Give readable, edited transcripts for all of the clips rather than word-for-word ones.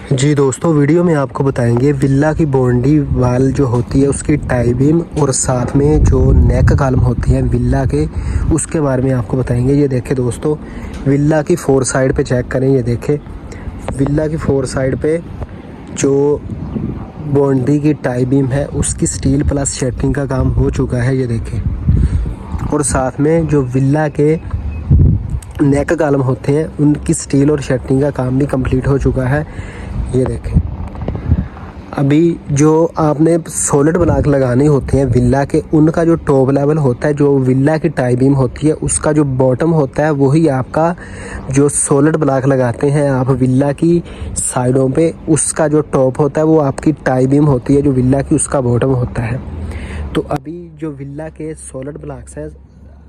जी दोस्तों, वीडियो में आपको बताएंगे विला की बाउंड्री वाल जो होती है उसकी टाई बीम और साथ में जो नेक कॉलम होती है विला के, उसके बारे में आपको बताएंगे। ये देखें दोस्तों, विला की फोर साइड पे चेक करें। ये देखें विला की फोर साइड पे जो बाउंड्री की टाई बीम है उसकी स्टील प्लस शेटरिंग का काम हो चुका है। ये देखें, और साथ में जो विला के नेक कॉलम होते हैं उनकी स्टील और शटरिंग का काम भी कंप्लीट हो चुका है। ये देखें, अभी जो आपने सॉलिड ब्लॉक लगाने होते हैं विला के, उनका जो टॉप लेवल होता है, जो विला की टाई बीम होती है उसका जो बॉटम होता है वही आपका जो सॉलिड ब्लॉक लगाते हैं आप विला की साइडों पे, उसका जो टॉप होता है वो आपकी टाई बीम होती है जो विला की, उसका बॉटम होता है। तो अभी जो विला के सॉलिड ब्लॉक्स हैं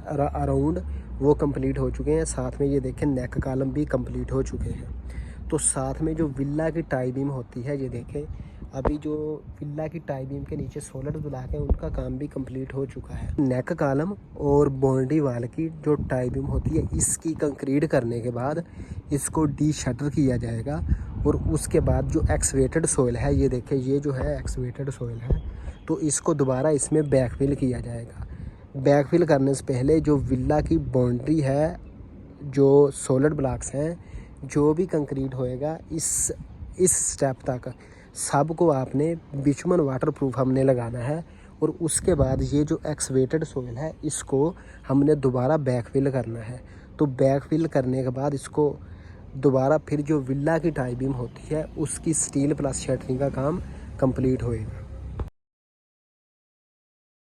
अराउंड वो कंप्लीट हो चुके हैं। साथ में ये देखें नेक कॉलम भी कंप्लीट हो चुके हैं। तो साथ में जो विला की टाई बीम होती है, ये देखें अभी जो विला की टाई बीम के नीचे सॉलिड ब्लॉक है उनका काम भी कंप्लीट हो चुका है। नेक कॉलम और बाउंड्री वाल की जो टाई बीम होती है इसकी कंक्रीट करने के बाद इसको डी शटर किया जाएगा, और उसके बाद जो एक्सवेटेड सोइल है, ये देखें ये जो है एक्सवेटेड सोइल है, तो इसको दोबारा इसमें बैकफिल किया जाएगा। बैकफिल करने से पहले जो विला की बाउंड्री है, जो सॉलिड ब्लॉक्स हैं, जो भी कंक्रीट होएगा इस स्टेप तक सब को आपने बिचुमन वाटरप्रूफ हमने लगाना है, और उसके बाद ये जो एक्सवेटेड सोइल है इसको हमने दोबारा बैकफिल करना है। तो बैकफिल करने के बाद इसको दोबारा फिर जो विला की टाई बीम होती है उसकी स्टील प्लस शटरिंग का काम कंप्लीट होएगा।